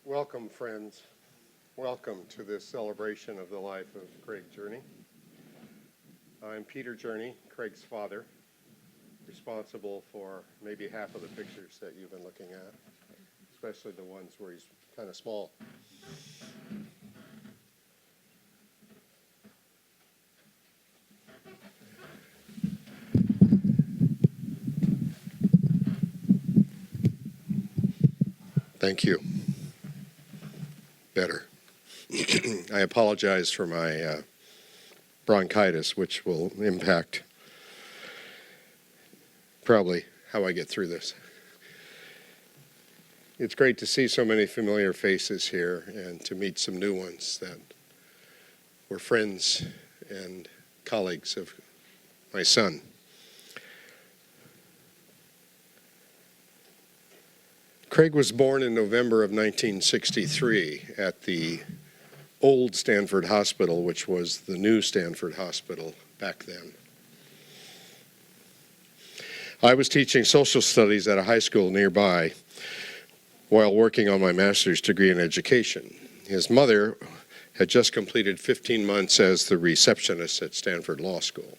Welcome, friends. Welcome to this celebration of the life of Craig Jurney. I'm Peter Jurney, Craig's father, responsible for maybe half of the pictures that you've been looking at, especially the ones where he's kind of small. Thank you. Better. I apologize for my bronchitis, which will impact probably how I get through this. It's great to see so many familiar faces here and to meet some new ones that were friends and colleagues of my son. Craig was born in November of 1963 at the old Stanford Hospital, which was the new Stanford Hospital back then. I was teaching social studies at a high school nearby while working on my master's degree in education. His mother had just completed 15 months as the receptionist at Stanford Law School.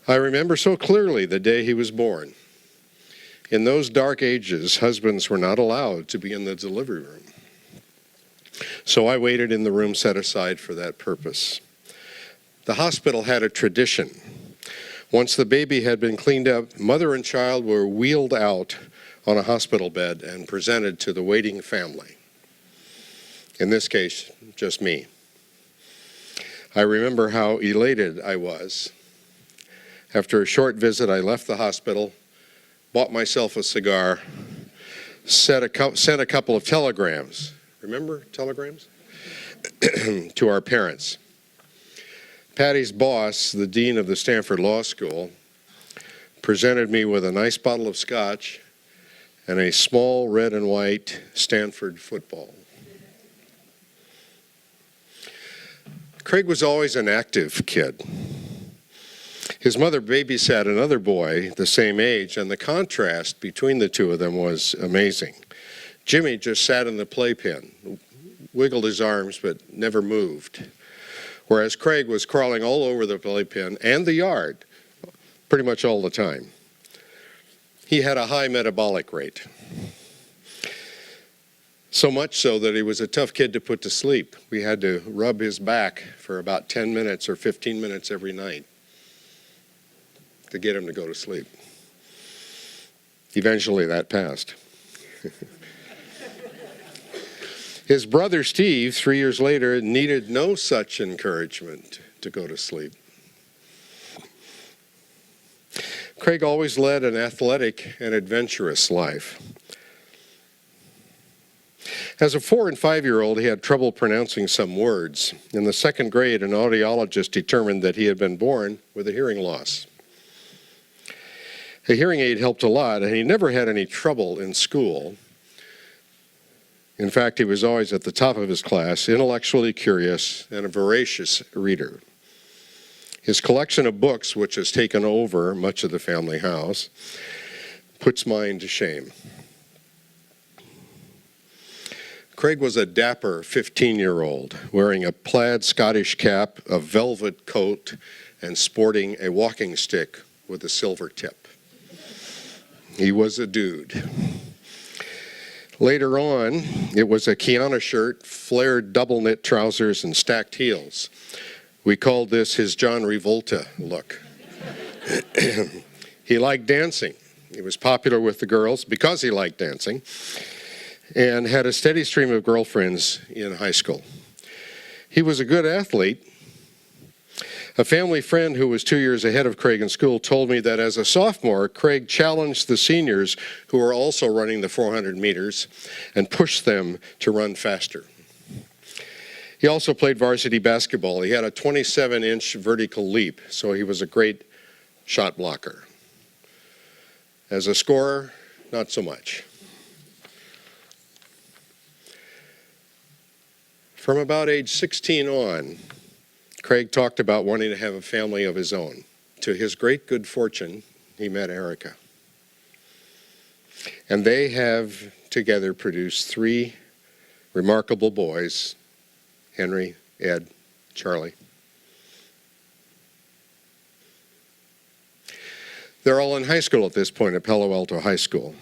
I remember so clearly the day he was born. In those dark ages, husbands were not allowed to be in the delivery room. So I waited in the room set aside for that purpose. The hospital had a tradition. Once the baby had been cleaned up, mother and child were wheeled out on a hospital bed and presented to the waiting family. In this case, just me. I remember how elated I was. After a short visit, I left the hospital, bought myself a cigar, sent a couple of telegrams. Remember telegrams? To our parents. Patty's boss, the dean of the Stanford Law School, presented me with a nice bottle of scotch and a small red and white Stanford football. Craig was always an active kid. His mother babysat another boy the same age, and the contrast between the two of them was amazing. Jimmy just sat in the playpen, wiggled his arms, but never moved, whereas Craig was crawling all over the playpen and the yard pretty much all the time. He had a high metabolic rate, so much so that he was a tough kid to put to sleep. We had to rub his back for about 10 minutes or 15 minutes every night to get him to go to sleep. Eventually that passed. His brother Steve, 3 years later, needed no such encouragement to go to sleep. Craig always led an athletic and adventurous life. As a 4- and 5-year-old, he had trouble pronouncing some words. In the second grade, an audiologist determined that he had been born with a hearing loss. A hearing aid helped a lot, and he never had any trouble in school. In fact, he was always at the top of his class, intellectually curious, and a voracious reader. His collection of books, which has taken over much of the family house, puts mine to shame. Craig was a dapper 15-year-old, wearing a plaid Scottish cap, a velvet coat, and sporting a walking stick with a silver tip. He was a dude. Later on, it was a Kiana shirt, flared double-knit trousers, and stacked heels. We called this his John Revolta look. He liked dancing. He was popular with the girls because he liked dancing, and had a steady stream of girlfriends in high school. He was a good athlete. A family friend who was 2 years ahead of Craig in school told me that as a sophomore, Craig challenged the seniors who were also running the 400 meters and pushed them to run faster. He also played varsity basketball. He had a 27-inch vertical leap, so he was a great shot blocker. As a scorer, not so much. From about age 16 on, Craig talked about wanting to have a family of his own. To his great good fortune, he met Erika. And they have together produced 3 remarkable boys, Henry, Ed, Charlie. They're all in high school at this point at Palo Alto High School.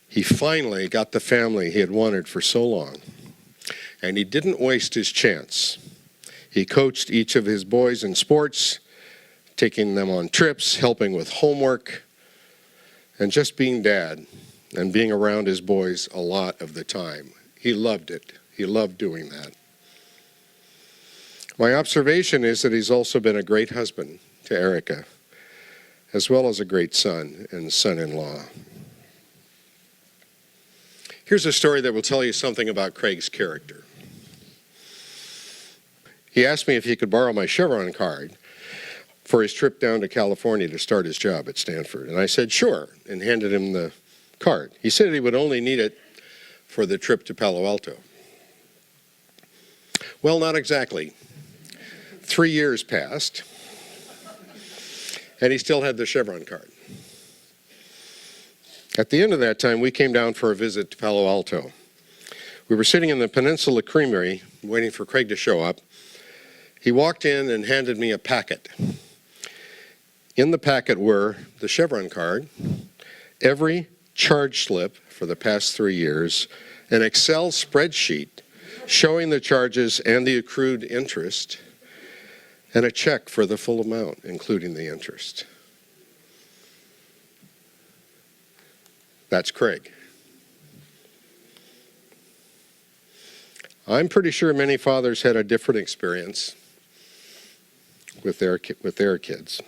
He finally got the family he had wanted for so long, and he didn't waste his chance. He coached each of his boys in sports, taking them on trips, helping with homework, and just being dad and being around his boys a lot of the time. He loved it. He loved doing that. My observation is that he's also been a great husband to Erika, as well as a great son and son-in-law. Here's a story that will tell you something about Craig's character. He asked me if he could borrow my Chevron card for his trip down to California to start his job at Stanford. And I said, sure, and handed him the card. He said he would only need it for the trip to Palo Alto. Well, not exactly. 3 years passed, and he still had the Chevron card. At the end of that time, we came down for a visit to Palo Alto. We were sitting in the Peninsula Creamery, waiting for Craig to show up. He walked in and handed me a packet. In the packet were the Chevron card, every charge slip for the past 3 years, an Excel spreadsheet showing the charges and the accrued interest, and a check for the full amount, including the interest. That's Craig. I'm pretty sure many fathers had a different experience with their kids.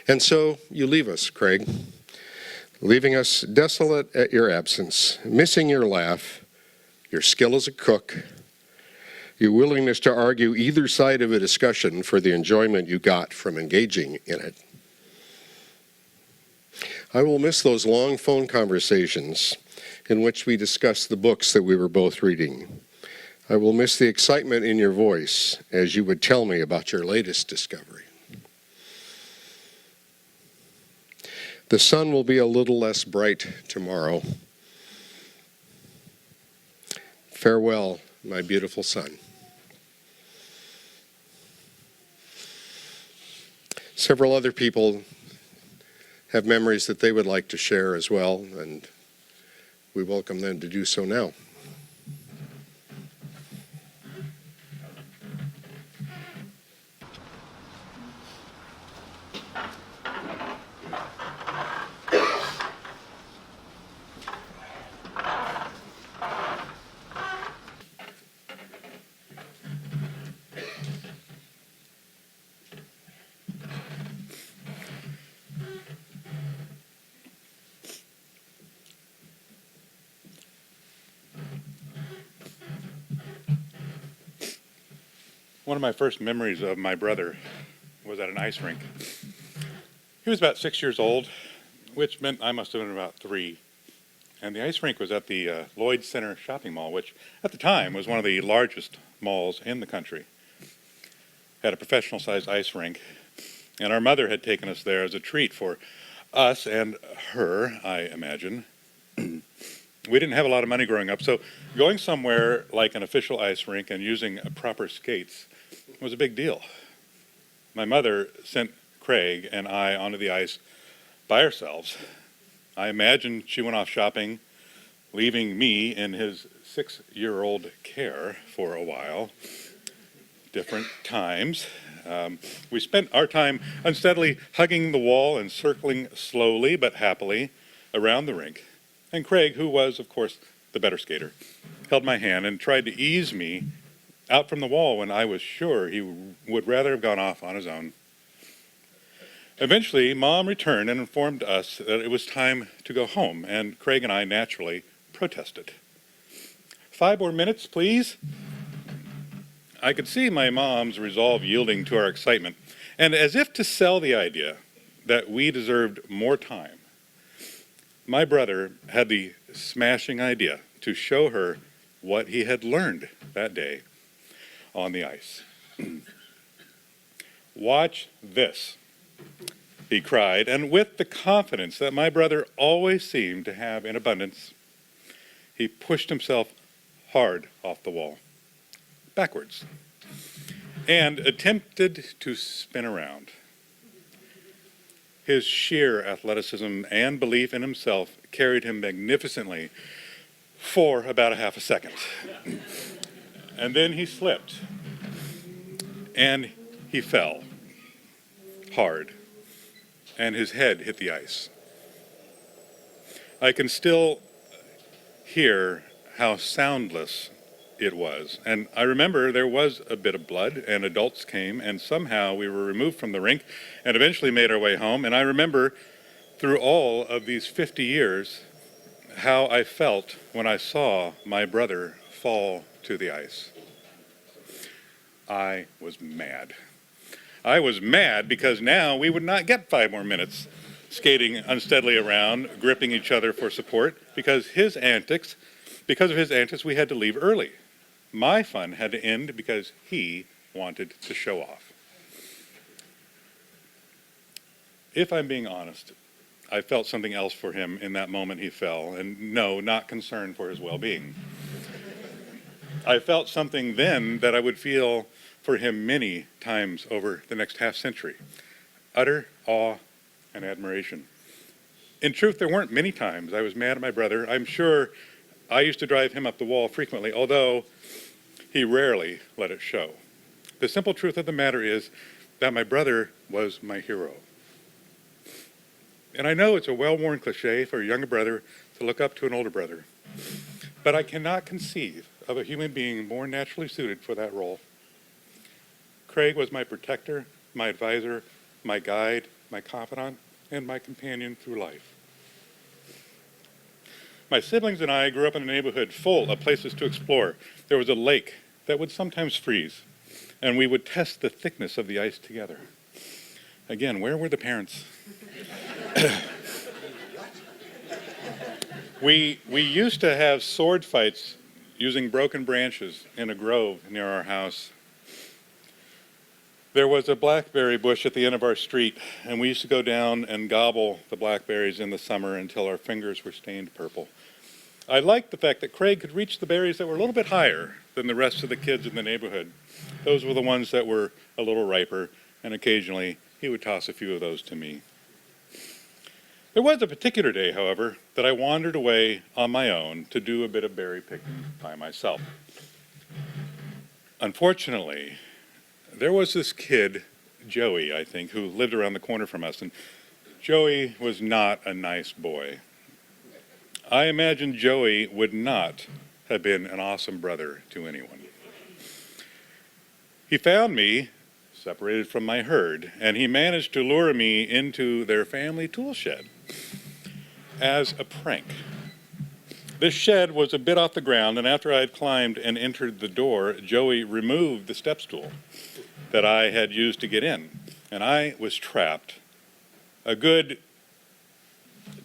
And so you leave us, Craig, leaving us desolate at your absence, missing your laugh, your skill as a cook, your willingness to argue either side of a discussion for the enjoyment you got from engaging in it. I will miss those long phone conversations in which we discussed the books that we were both reading. I will miss the excitement in your voice as you would tell me about your latest discovery. The sun will be a little less bright tomorrow. Farewell, my beautiful son. Several other people have memories that they would like to share as well, and we welcome them to do so now. One of my first memories of my brother was at an ice rink. He was about 6 years old, which meant I must have been about 3. And the ice rink was at the Lloyd Center shopping mall, which at the time was one of the largest malls in the country. Had a professional-sized ice rink, and our mother had taken us there as a treat for us and her, I imagine. We didn't have a lot of money growing up, so going somewhere like an official ice rink and using proper skates was a big deal. My mother sent Craig and I onto the ice by ourselves. I imagine she went off shopping, leaving me in his 6-year-old care for a while. Different times. We spent our time unsteadily hugging the wall and circling slowly but happily around the rink. And Craig, who was, of course, the better skater, held my hand and tried to ease me out from the wall when I was sure he would rather have gone off on his own. Eventually, Mom returned and informed us that it was time to go home, and Craig and I naturally protested. 5 more minutes, please. I could see my mom's resolve yielding to our excitement, and as if to sell the idea that we deserved more time, my brother had the smashing idea to show her what he had learned that day on the ice. "Watch this," he cried, and with the confidence that my brother always seemed to have in abundance, he pushed himself hard off the wall, backwards, and attempted to spin around. His sheer athleticism and belief in himself carried him magnificently for about a half a second. And then he slipped, and he fell hard, and his head hit the ice. I can still hear how soundless it was. And I remember there was a bit of blood, and adults came, and somehow we were removed from the rink and eventually made our way home. And I remember through all of these 50 years how I felt when I saw my brother fall to the ice. I was mad. I was mad because now we would not get 5 more minutes skating unsteadily around, gripping each other for support, because of his antics, we had to leave early. My fun had to end because he wanted to show off. If I'm being honest, I felt something else for him in that moment he fell, and no, not concern for his well-being. I felt something then that I would feel for him many times over the next half century: utter awe and admiration. In truth, there weren't many times I was mad at my brother. I'm sure I used to drive him up the wall frequently, although he rarely let it show. The simple truth of the matter is that my brother was my hero. And I know it's a well-worn cliche for a younger brother to look up to an older brother, but I cannot conceive of a human being more naturally suited for that role. Craig was my protector, my advisor, my guide, my confidant, and my companion through life. My siblings and I grew up in a neighborhood full of places to explore. There was a lake that would sometimes freeze, and we would test the thickness of the ice together. Again, where were the parents? We used to have sword fights using broken branches in a grove near our house. There was a blackberry bush at the end of our street, and we used to go down and gobble the blackberries in the summer until our fingers were stained purple. I liked the fact that Craig could reach the berries that were a little bit higher than the rest of the kids in the neighborhood. Those were the ones that were a little riper, and occasionally he would toss a few of those to me. There was a particular day, however, that I wandered away on my own to do a bit of berry picking by myself. Unfortunately, there was this kid, Joey, I think, who lived around the corner from us, and Joey was not a nice boy. I imagine Joey would not have been an awesome brother to anyone. He found me separated from my herd, and he managed to lure me into their family tool shed as a prank. This shed was a bit off the ground, and after I had climbed and entered the door, Joey removed the step stool that I had used to get in, and I was trapped a good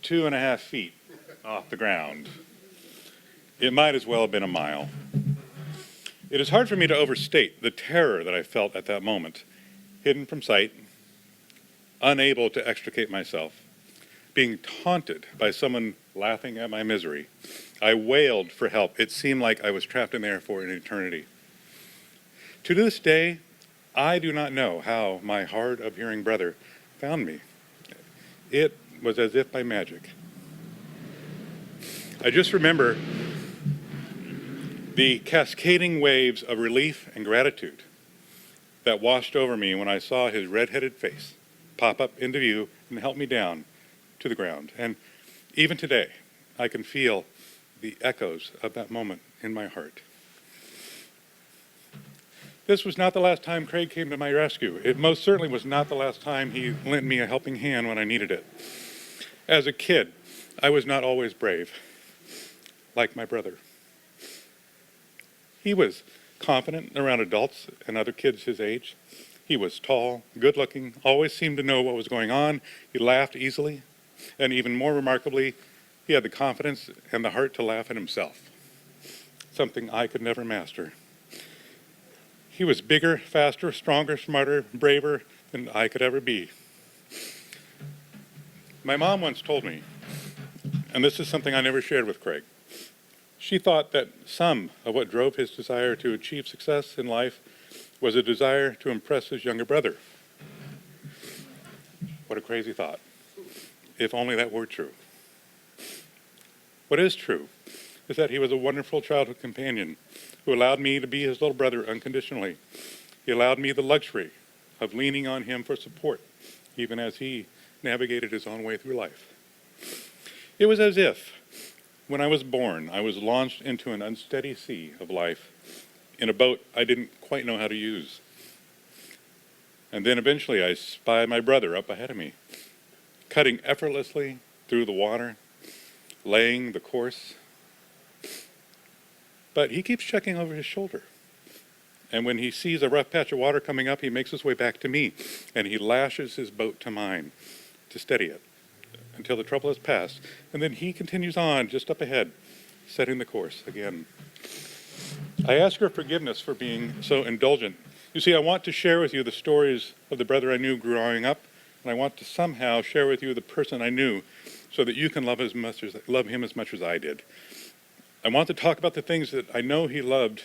2.5 feet off the ground. It might as well have been a mile. It is hard for me to overstate the terror that I felt at that moment, hidden from sight, unable to extricate myself, being taunted by someone laughing at my misery. I wailed for help. It seemed like I was trapped in there for an eternity. To this day, I do not know how my hard-of-hearing brother found me. It was as if by magic. I just remember the cascading waves of relief and gratitude that washed over me when I saw his red-headed face pop up into view and help me down to the ground. And even today, I can feel the echoes of that moment in my heart. This was not the last time Craig came to my rescue. It most certainly was not the last time he lent me a helping hand when I needed it. As a kid, I was not always brave, like my brother. He was confident around adults and other kids his age. He was tall, good-looking, always seemed to know what was going on. He laughed easily, and even more remarkably, he had the confidence and the heart to laugh at himself, something I could never master. He was bigger, faster, stronger, smarter, braver than I could ever be. My mom once told me, and this is something I never shared with Craig, she thought that some of what drove his desire to achieve success in life was a desire to impress his younger brother. What a crazy thought. If only that were true. What is true is that he was a wonderful childhood companion who allowed me to be his little brother unconditionally. He allowed me the luxury of leaning on him for support, even as he navigated his own way through life. It was as if, when I was born, I was launched into an unsteady sea of life in a boat I didn't quite know how to use. And then eventually I spy my brother up ahead of me, cutting effortlessly through the water, laying the course. But he keeps checking over his shoulder. And when he sees a rough patch of water coming up, he makes his way back to me, and he lashes his boat to mine to steady it until the trouble has passed. And then he continues on just up ahead, setting the course again. I ask your forgiveness for being so indulgent. You see, I want to share with you the stories of the brother I knew growing up, and I want to somehow share with you the person I knew so that you can love him as much as I did. I want to talk about the things that I know he loved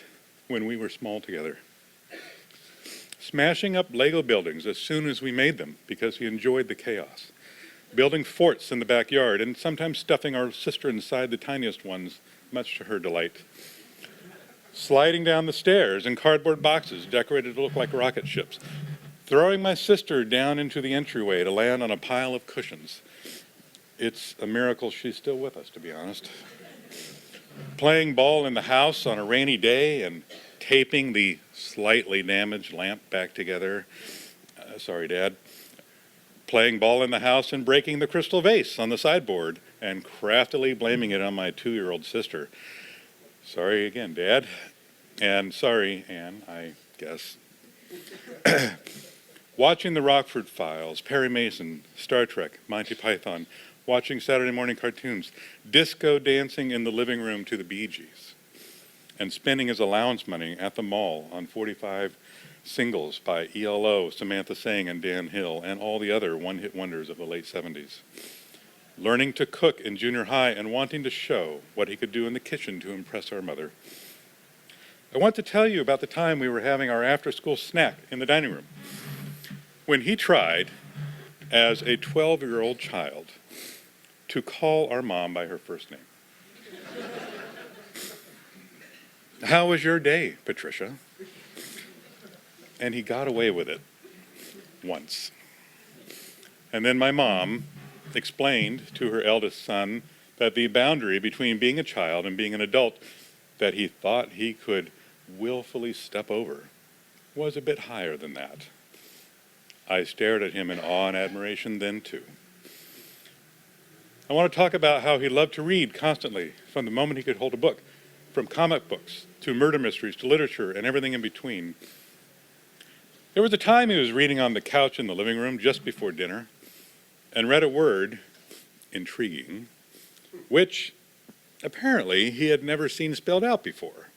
when we were small together. Smashing up Lego buildings as soon as we made them because he enjoyed the chaos. Building forts in the backyard and sometimes stuffing our sister inside the tiniest ones, much to her delight. Sliding down the stairs in cardboard boxes decorated to look like rocket ships. Throwing my sister down into the entryway to land on a pile of cushions. It's a miracle she's still with us, to be honest. Playing ball in the house on a rainy day and taping the slightly damaged lamp back together. Sorry, Dad. Playing ball in the house and breaking the crystal vase on the sideboard and craftily blaming it on my 2-year-old sister. Sorry again, Dad. And sorry, Anne, I guess. Watching the Rockford Files, Perry Mason, Star Trek, Monty Python, watching Saturday morning cartoons, disco dancing in the living room to the Bee Gees, and spending his allowance money at the mall on 45 singles by ELO, Samantha Sang, and Dan Hill, and all the other one-hit wonders of the late 70s. Learning to cook in junior high and wanting to show what he could do in the kitchen to impress our mother. I want to tell you about the time we were having our after-school snack in the dining room, when he tried, as a 12-year-old child, to call our mom by her first name. How was your day, Patricia? And he got away with it once. And then my mom explained to her eldest son that the boundary between being a child and being an adult that he thought he could willfully step over was a bit higher than that. I stared at him in awe and admiration then too. I want to talk about how he loved to read constantly from the moment he could hold a book, from comic books to murder mysteries to literature and everything in between. There was a time he was reading on the couch in the living room just before dinner and read a word, intriguing, which apparently he had never seen spelled out before,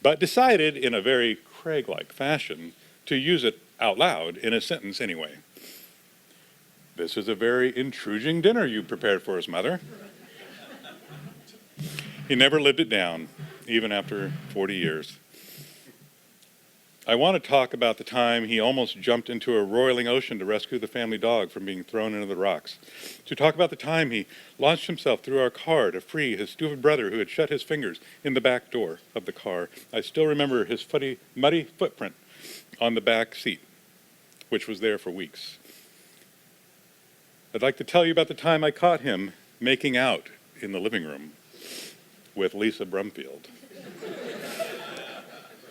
but decided in a very Craig-like fashion to use it out loud in a sentence anyway. This is a very intriguing dinner you prepared for us, Mother. He never lived it down, even after 40 years. I want to talk about the time he almost jumped into a roiling ocean to rescue the family dog from being thrown into the rocks. To talk about the time he launched himself through our car to free his stupid brother who had shut his fingers in the back door of the car. I still remember his muddy footprint on the back seat, which was there for weeks. I'd like to tell you about the time I caught him making out in the living room with Lisa Brumfield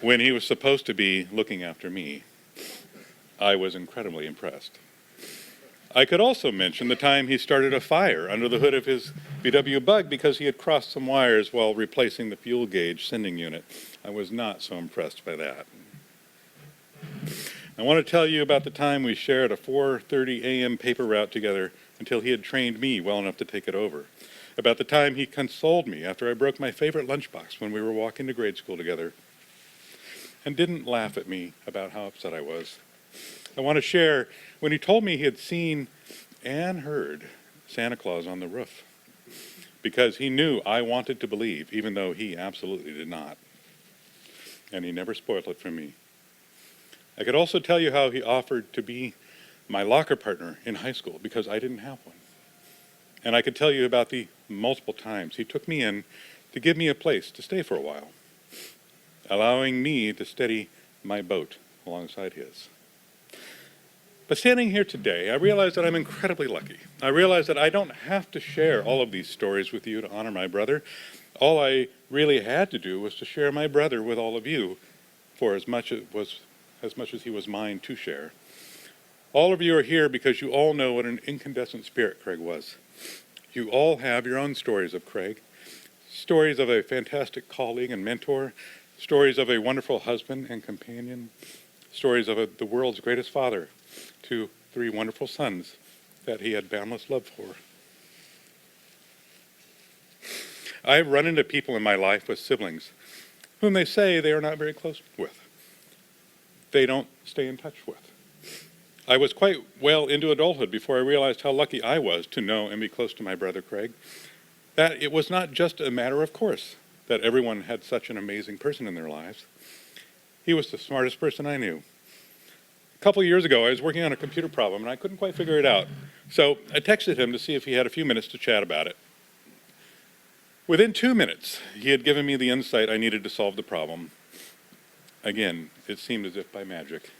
when he was supposed to be looking after me. I was incredibly impressed. I could also mention the time he started a fire under the hood of his VW Bug because he had crossed some wires while replacing the fuel gauge sending unit. I was not so impressed by that. I want to tell you about the time we shared a 4:30 a.m. paper route together until he had trained me well enough to take it over. About the time he consoled me after I broke my favorite lunchbox when we were walking to grade school together and didn't laugh at me about how upset I was. I want to share when he told me he had seen and heard Santa Claus on the roof, because he knew I wanted to believe, even though he absolutely did not. And he never spoiled it for me. I could also tell you how he offered to be my locker partner in high school because I didn't have one. And I could tell you about the multiple times he took me in to give me a place to stay for a while, allowing me to steady my boat alongside his. But standing here today, I realize that I'm incredibly lucky. I realize that I don't have to share all of these stories with you to honor my brother. All I really had to do was to share my brother with all of you for as much as he was mine to share. All of you are here because you all know what an incandescent spirit Craig was. You all have your own stories of Craig, stories of a fantastic colleague and mentor, stories of a wonderful husband and companion, stories of the world's greatest father to 3 wonderful sons that he had boundless love for. I've run into people in my life with siblings whom they say they are not very close with. They don't stay in touch with. I was quite well into adulthood before I realized how lucky I was to know and be close to my brother Craig. That it was not just a matter of course that everyone had such an amazing person in their lives. He was the smartest person I knew. A couple of years ago, I was working on a computer problem and I couldn't quite figure it out. So I texted him to see if he had a few minutes to chat about it. Within 2 minutes, he had given me the insight I needed to solve the problem. Again, it seemed as if by magic.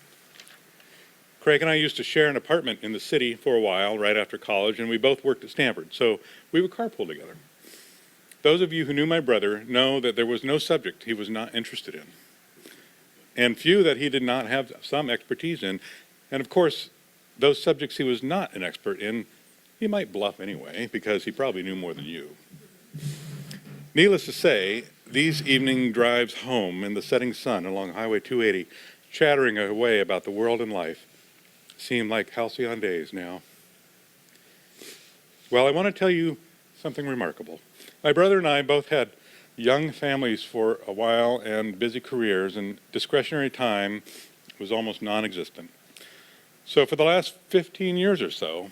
Craig and I used to share an apartment in the city for a while right after college, and we both worked at Stanford, so we would carpool together. Those of you who knew my brother know that there was no subject he was not interested in, and few that he did not have some expertise in. And of course, those subjects he was not an expert in, he might bluff anyway, because he probably knew more than you. Needless to say, these evening drives home in the setting sun along Highway 280, chattering away about the world and life, seem like halcyon days now. Well, I want to tell you something remarkable. My brother and I both had young families for a while and busy careers, and discretionary time was almost non-existent. So for the last 15 years or so,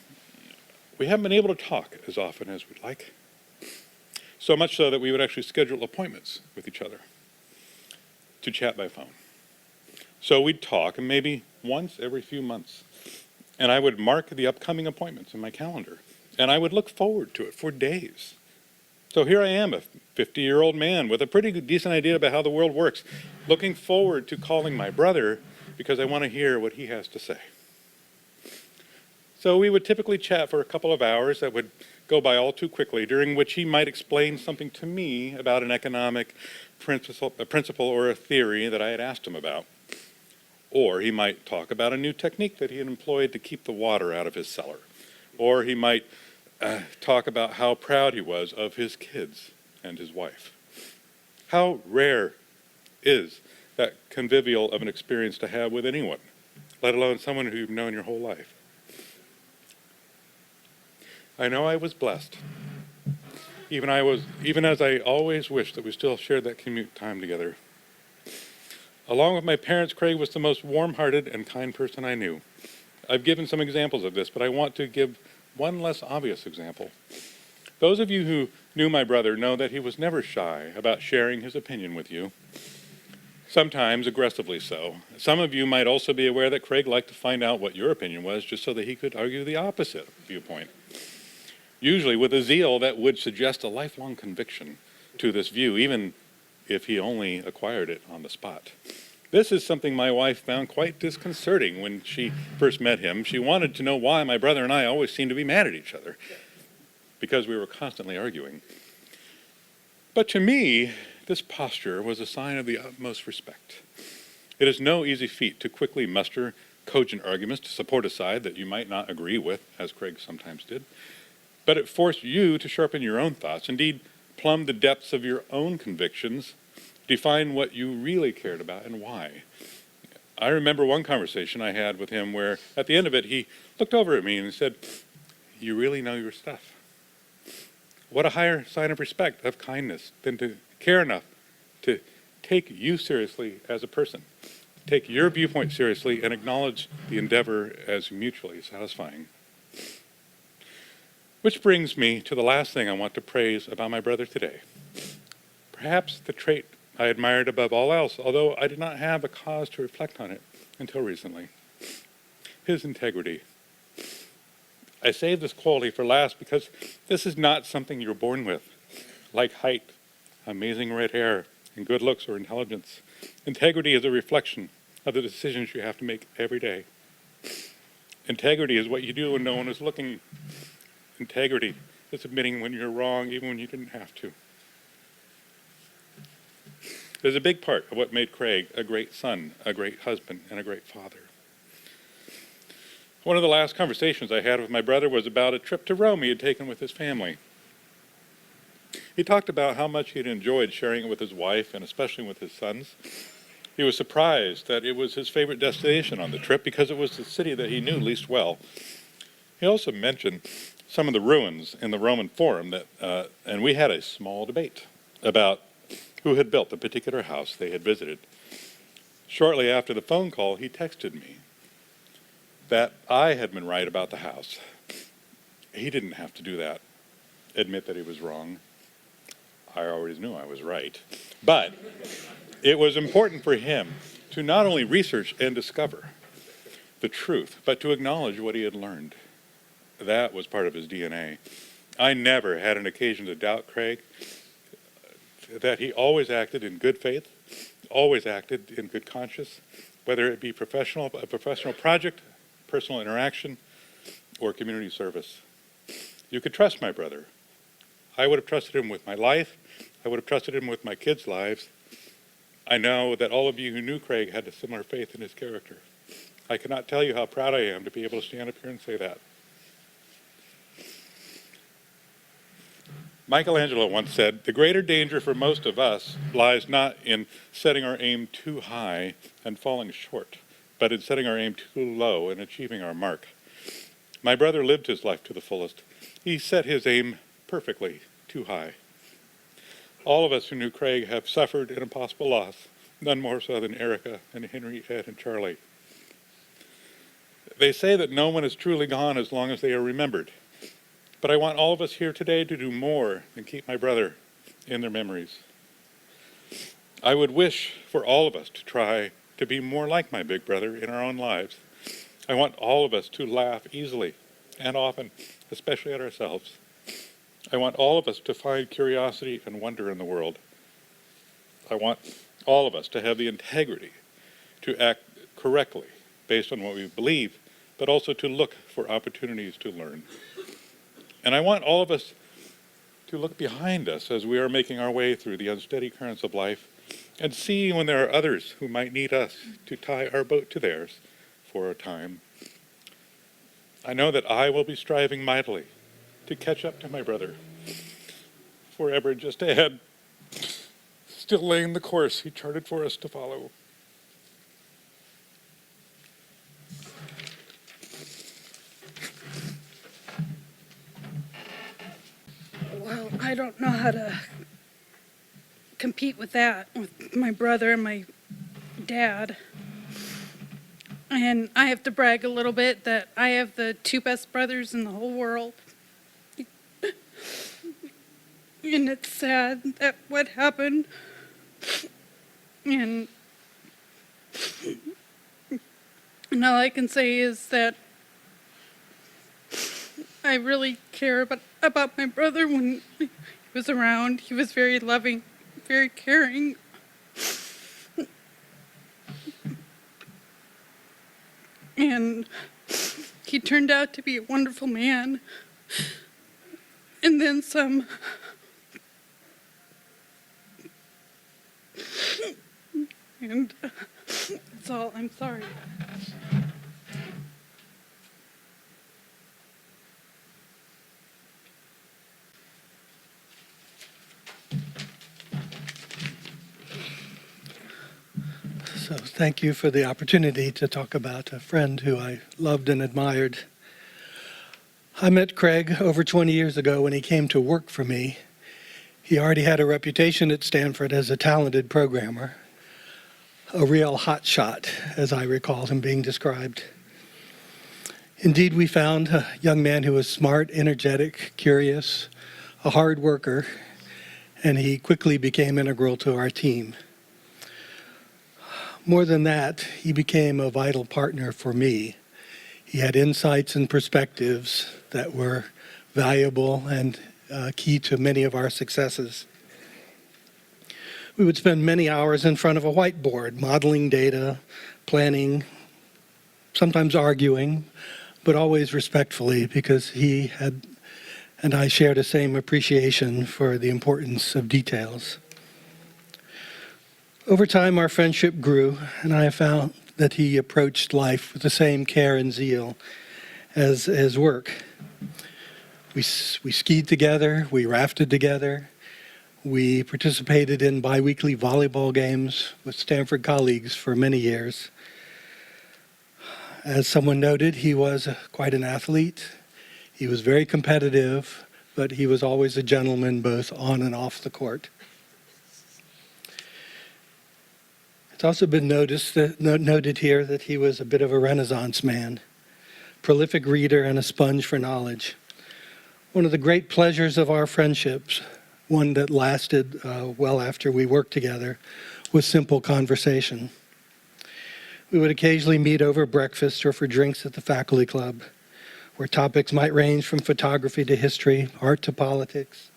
we haven't been able to talk as often as we'd like. So much so that we would actually schedule appointments with each other to chat by phone. So we'd talk, and maybe once every few months. And I would mark the upcoming appointments in my calendar. And I would look forward to it for days. So here I am, a 50-year-old man with a pretty decent idea about how the world works, looking forward to calling my brother because I want to hear what he has to say. So we would typically chat for a couple of hours that would go by all too quickly, during which he might explain something to me about an economic principle or a theory that I had asked him about. Or he might talk about a new technique that he had employed to keep the water out of his cellar. Or he might talk about how proud he was of his kids and his wife. How rare is that convivial of an experience to have with anyone, let alone someone who you've known your whole life. I know I was blessed, even as I always wished that we still shared that commute time together. Along with my parents, Craig was the most warm-hearted and kind person I knew. I've given some examples of this, but I want to give one less obvious example. Those of you who knew my brother know that he was never shy about sharing his opinion with you, sometimes aggressively so. Some of you might also be aware that Craig liked to find out what your opinion was just so that he could argue the opposite viewpoint, usually with a zeal that would suggest a lifelong conviction to this view, even if he only acquired it on the spot. This is something my wife found quite disconcerting when she first met him. She wanted to know why my brother and I always seemed to be mad at each other, because we were constantly arguing. But to me, this posture was a sign of the utmost respect. It is no easy feat to quickly muster cogent arguments to support a side that you might not agree with, as Craig sometimes did. But it forced you to sharpen your own thoughts, indeed plumb the depths of your own convictions, define what you really cared about and why. I remember one conversation I had with him where, at the end of it, he looked over at me and said, "You really know your stuff." What a higher sign of respect, of kindness, than to care enough to take you seriously as a person. take your viewpoint seriously and acknowledge the endeavor as mutually satisfying. Which brings me to the last thing I want to praise about my brother today. Perhaps the trait I admired above all else, although I did not have a cause to reflect on it until recently. His integrity. I saved this quality for last because this is not something you're born with, like height, amazing red hair, and good looks or intelligence. Integrity is a reflection of the decisions you have to make every day. Integrity is what you do when no one is looking. Integrity is admitting when you're wrong, even when you didn't have to. There's a big part of what made Craig a great son, a great husband, and a great father. One of the last conversations I had with my brother was about a trip to Rome he had taken with his family. He talked about how much he had enjoyed sharing it with his wife and especially with his sons. He was surprised that it was his favorite destination on the trip because it was the city that he knew least well. He also mentioned some of the ruins in the Roman Forum and we had a small debate about who had built the particular house they had visited. Shortly after the phone call, he texted me that I had been right about the house. He didn't have to do that, admit that he was wrong. I always knew I was right. But it was important for him to not only research and discover the truth, but to acknowledge what he had learned. That was part of his DNA. I never had an occasion to doubt Craig, that he always acted in good faith, always acted in good conscience, whether it be a professional project, personal interaction, or community service. You could trust my brother. I would have trusted him with my life. I would have trusted him with my kids' lives. I know that all of you who knew Craig had a similar faith in his character. I cannot tell you how proud I am to be able to stand up here and say that. Michelangelo once said, "The greater danger for most of us lies not in setting our aim too high and falling short, but in setting our aim too low and achieving our mark." My brother lived his life to the fullest. He set his aim perfectly too high. All of us who knew Craig have suffered an impossible loss, none more so than Erika and Henry, Ed, and Charlie. They say that no one is truly gone as long as they are remembered. But I want all of us here today to do more than keep my brother in their memories. I would wish for all of us to try to be more like my big brother in our own lives. I want all of us to laugh easily and often, especially at ourselves. I want all of us to find curiosity and wonder in the world. I want all of us to have the integrity to act correctly based on what we believe, but also to look for opportunities to learn. And I want all of us to look behind us as we are making our way through the unsteady currents of life and see when there are others who might need us to tie our boat to theirs for a time. I know that I will be striving mightily to catch up to my brother, forever just ahead, still laying the course he charted for us to follow. Well, I don't know how to compete with that, with my brother and my dad. And I have to brag a little bit that I have the two best brothers in the whole world. And it's sad that what happened. And all I can say is that I really care about my brother when he was around. He was very loving, very caring. And he turned out to be a wonderful man. And then some. And that's all. I'm sorry. So thank you for the opportunity to talk about a friend who I loved and admired. I met Craig over 20 years ago when he came to work for me. He already had a reputation at Stanford as a talented programmer. a real hotshot, as I recall him being described. Indeed, we found a young man who was smart, energetic, curious, a hard worker, and he quickly became integral to our team. More than that, he became a vital partner for me. He had insights and perspectives that were valuable and key to many of our successes. We would spend many hours in front of a whiteboard, modeling data, planning, sometimes arguing, but always respectfully, because he had and I shared the same appreciation for the importance of details. Over time, our friendship grew, and I found that he approached life with the same care and zeal as work. We skied together, we rafted together, we participated in biweekly volleyball games with Stanford colleagues for many years. As someone noted, he was quite an athlete. He was very competitive, but he was always a gentleman both on and off the court. It's also been noted here that he was a bit of a Renaissance man, prolific reader and a sponge for knowledge. One of the great pleasures of our friendships, one that lasted well after we worked together, was simple conversation. We would occasionally meet over breakfast or for drinks at the faculty club, where topics might range from photography to history, art to politics.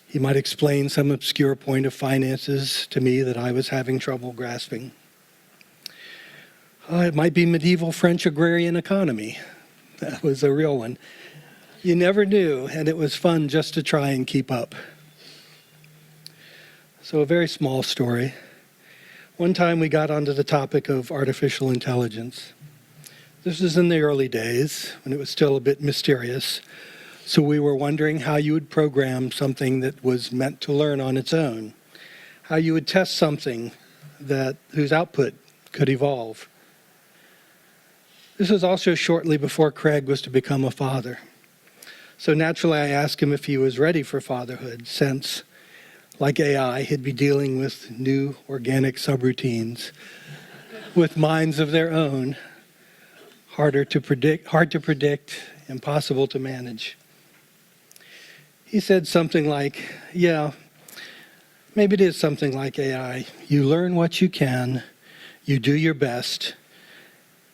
He might explain some obscure point of finances to me that I was having trouble grasping. It might be medieval French agrarian economy. That was a real one. You never knew, and it was fun just to try and keep up. So a very small story. One time we got onto the topic of artificial intelligence. This was in the early days, when it was still a bit mysterious. So we were wondering how you would program something that was meant to learn on its own, how you would test something whose output could evolve. This was also shortly before Craig was to become a father. So naturally I asked him if he was ready for fatherhood, since, like AI, he'd be dealing with new organic subroutines with minds of their own, hard to predict, impossible to manage. He said something like, yeah, maybe it is something like AI. You learn what you can, you do your best,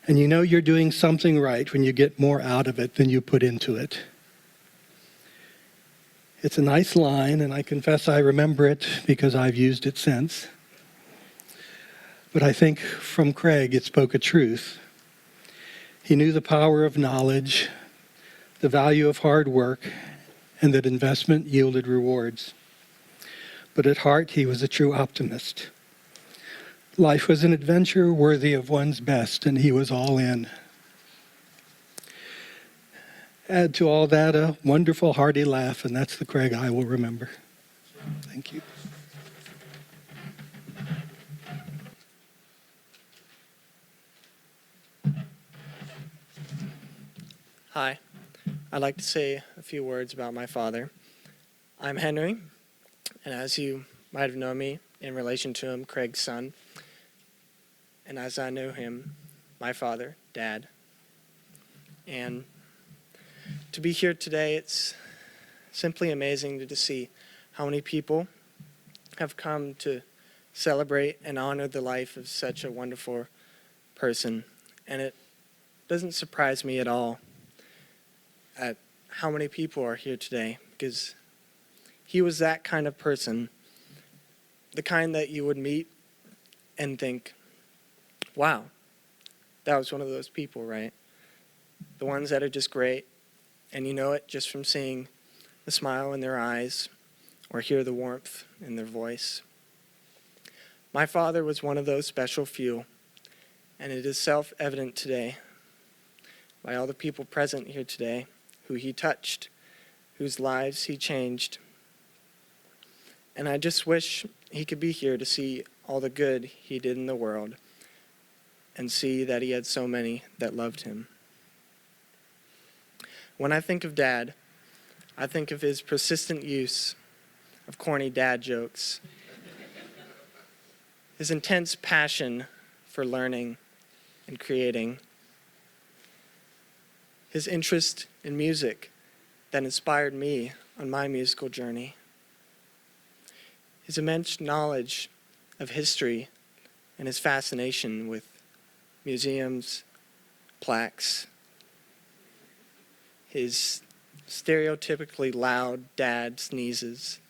and you know you're doing something right when you get more out of it than you put into it. It's a nice line, and I confess I remember it because I've used it since. But I think from Craig it spoke a truth. He knew the power of knowledge, the value of hard work, and that investment yielded rewards. But at heart, he was a true optimist. Life was an adventure worthy of one's best, and he was all in. Add to all that a wonderful, hearty laugh, and that's the Craig I will remember. Thank you. Hi, I'd like to say a few words about my father. I'm Henry, and as you might have known me in relation to him, Craig's son, and as I knew him, my father, Dad. And to be here today, it's simply amazing to see how many people have come to celebrate and honor the life of such a wonderful person. And it doesn't surprise me at all at how many people are here today, because he was that kind of person, the kind that you would meet and think, wow, that was one of those people, right? The ones that are just great, and you know it just from seeing the smile in their eyes or hear the warmth in their voice. My father was one of those special few, and it is self-evident today by all the people present here today who he touched, whose lives he changed. And I just wish he could be here to see all the good he did in the world and see that he had so many that loved him. When I think of Dad, I think of his persistent use of corny dad jokes, his intense passion for learning and creating, his interest in music that inspired me on my musical journey, his immense knowledge of history and his fascination with museums, plaques, his stereotypically loud dad sneezes,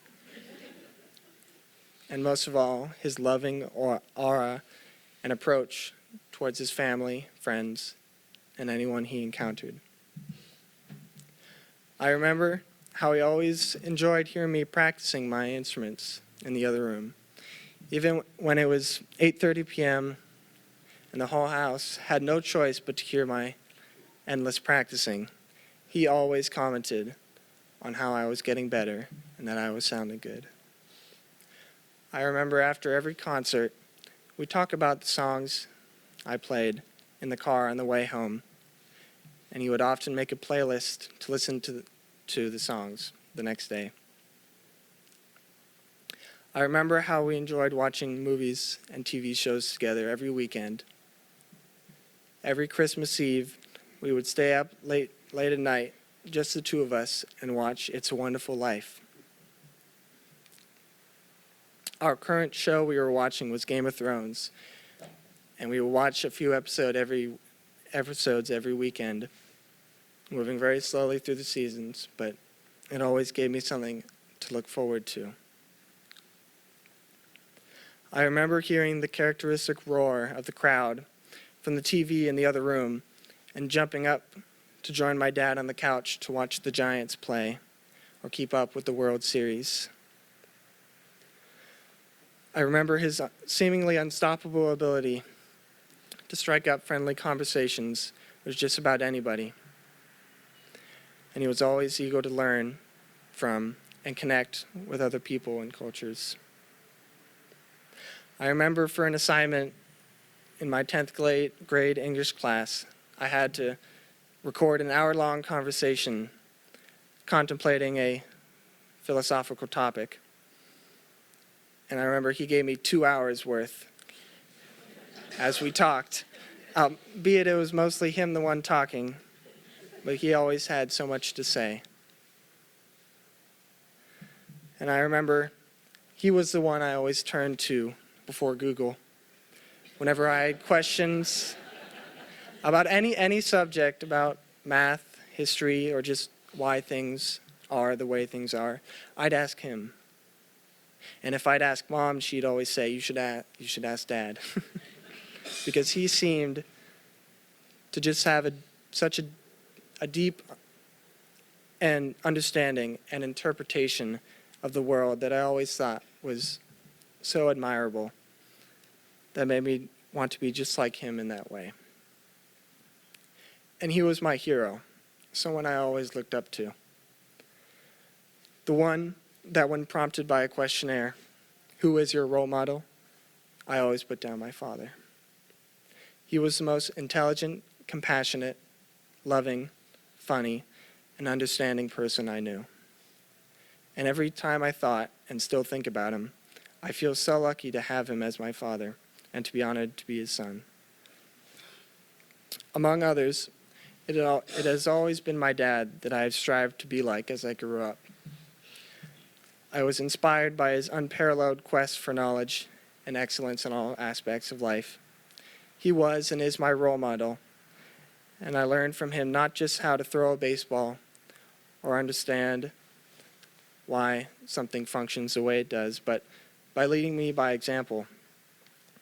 and most of all, his loving aura and approach towards his family, friends, and anyone he encountered. I remember how he always enjoyed hearing me practicing my instruments in the other room. Even when it was 8:30 p.m. and the whole house had no choice but to hear my endless practicing, he always commented on how I was getting better and that I was sounding good. I remember after every concert, we'd talk about the songs I played in the car on the way home, and he would often make a playlist to listen to the songs the next day. I remember how we enjoyed watching movies and TV shows together every weekend. Every Christmas Eve, we would stay up late at night, just the two of us, and watch It's a Wonderful Life. Our current show we were watching was Game of Thrones, and we would watch a few episodes every weekend, moving very slowly through the seasons, but it always gave me something to look forward to. I remember hearing the characteristic roar of the crowd from the TV in the other room and jumping up to join my dad on the couch to watch the Giants play or keep up with the World Series. I remember his seemingly unstoppable ability to strike up friendly conversations with just about anybody. And he was always eager to learn from and connect with other people and cultures. I remember for an assignment in my 10th grade English class, I had to record an hour-long conversation contemplating a philosophical topic. And I remember he gave me 2 hours worth as we talked. Be it was mostly him the one talking, but he always had so much to say. And I remember he was the one I always turned to before Google. Whenever I had questions about any subject, about math, history, or just why things are the way things are, I'd ask him. And if I'd ask Mom, she'd always say, you should ask Dad. Because he seemed to just have such a deep and understanding and interpretation of the world that I always thought was so admirable, that made me want to be just like him in that way. And he was my hero, someone I always looked up to. The one that when prompted by a questionnaire, who is your role model, I always put down my father. He was the most intelligent, compassionate, loving, funny, and understanding person I knew. And every time I thought, and still think about him, I feel so lucky to have him as my father and to be honored to be his son. Among others, it has always been my dad that I have strived to be like as I grew up. I was inspired by his unparalleled quest for knowledge and excellence in all aspects of life. He was and is my role model, and I learned from him not just how to throw a baseball or understand why something functions the way it does, but by leading me by example.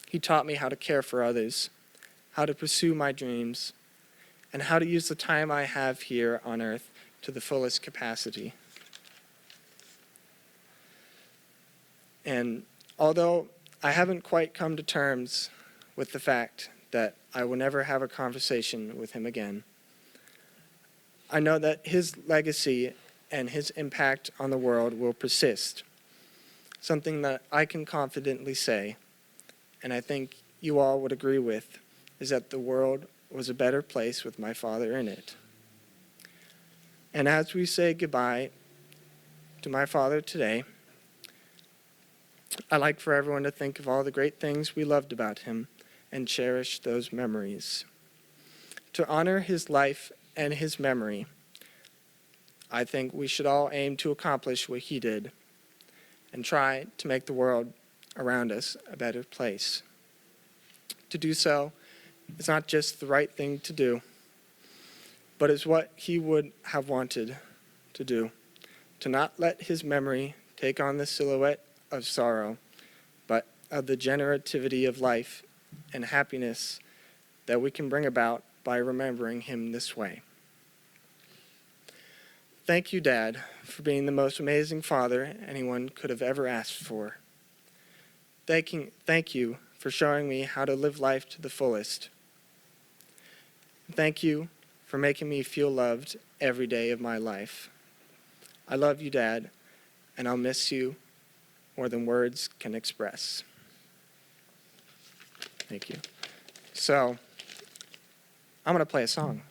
He taught me how to care for others, how to pursue my dreams, and how to use the time I have here on earth to the fullest capacity. And although I haven't quite come to terms with the fact that I will never have a conversation with him again, I know that his legacy and his impact on the world will persist. Something that I can confidently say, and I think you all would agree with, is that the world was a better place with my father in it. And as we say goodbye to my father today, I like for everyone to think of all the great things we loved about him and cherish those memories. To honor his life and his memory, I think we should all aim to accomplish what he did and try to make the world around us a better place. To do so is not just the right thing to do, but is what he would have wanted to do. To not let his memory take on the silhouette of sorrow, but of the generativity of life and happiness that we can bring about by remembering him this way. Thank you, Dad, for being the most amazing father anyone could have ever asked for. Thank you for showing me how to live life to the fullest. Thank you for making me feel loved every day of my life. I love you, Dad, and I'll miss you more than words can express. Thank you. So, I'm going to play a song.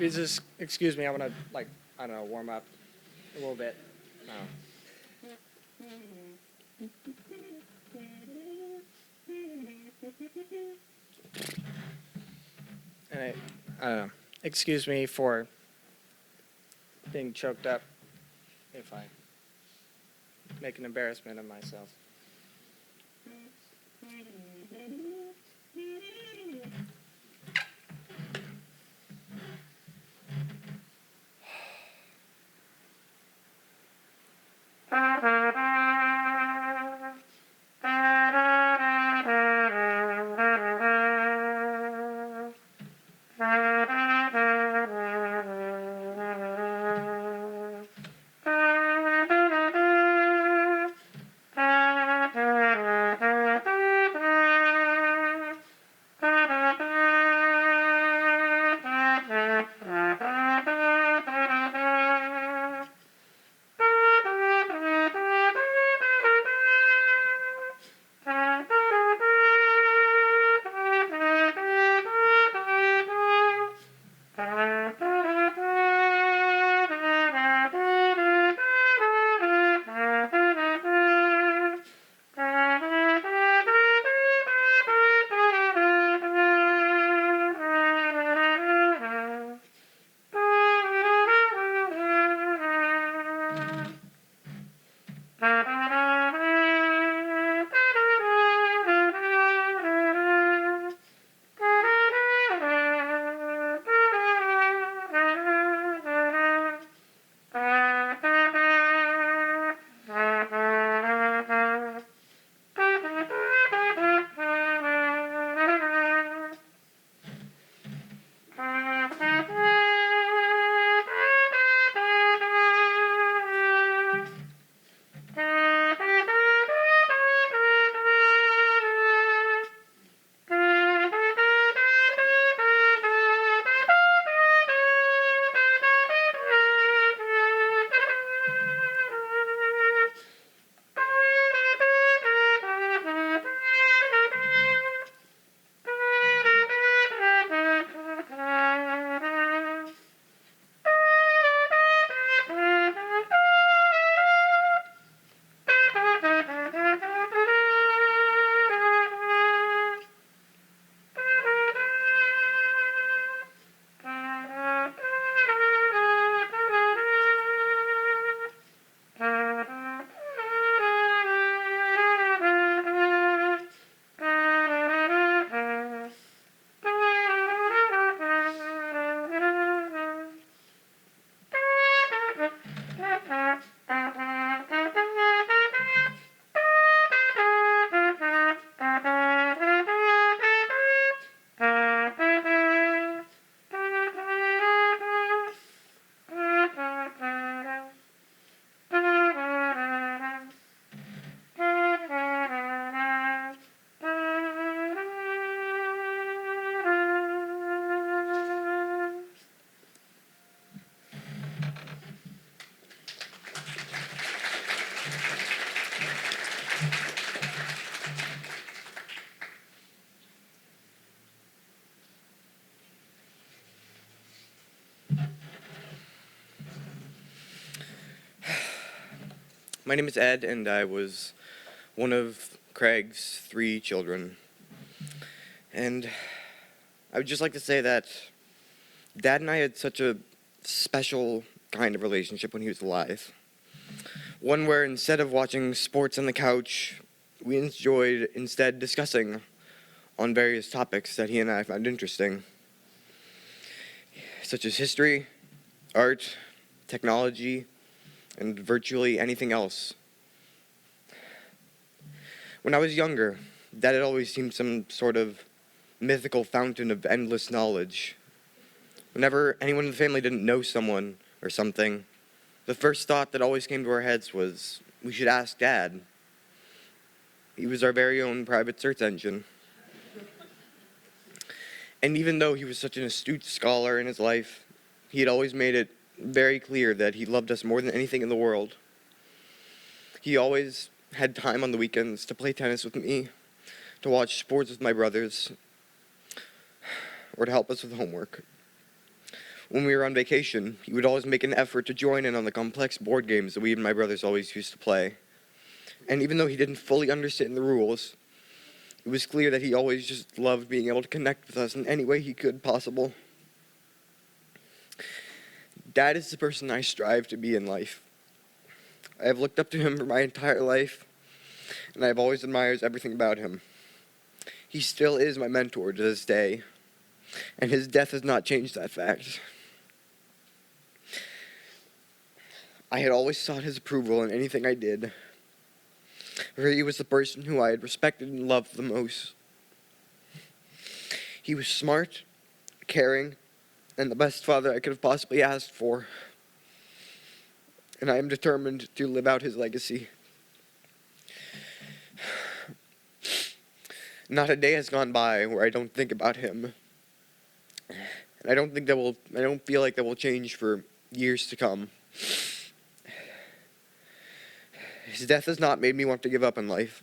Just excuse me, I want to, warm up a little bit. And excuse me for being choked up if I make an embarrassment of myself. My name is Ed, and I was one of Craig's 3 children. And I would just like to say that Dad and I had such a special kind of relationship when he was alive. One where instead of watching sports on the couch, we enjoyed instead discussing on various topics that he and I found interesting, such as history, art, technology, and virtually anything else. When I was younger, Dad had always seemed some sort of mythical fountain of endless knowledge. Whenever anyone in the family didn't know someone or something, the first thought that always came to our heads was, we should ask Dad. He was our very own private search engine. And even though he was such an astute scholar in his life, he had always made it very clear that he loved us more than anything in the world. He always had time on the weekends to play tennis with me, to watch sports with my brothers, or to help us with homework. When we were on vacation, he would always make an effort to join in on the complex board games that we and my brothers always used to play. And even though he didn't fully understand the rules, it was clear that he always just loved being able to connect with us in any way he could possible. Dad is the person I strive to be in life. I have looked up to him for my entire life, and I have always admired everything about him. He still is my mentor to this day, and his death has not changed that fact. I had always sought his approval in anything I did, for he was the person who I had respected and loved the most. He was smart, caring, and the best father I could have possibly asked for. And I am determined to live out his legacy. Not a day has gone by where I don't think about him. And I don't feel like that will change for years to come. His death has not made me want to give up in life,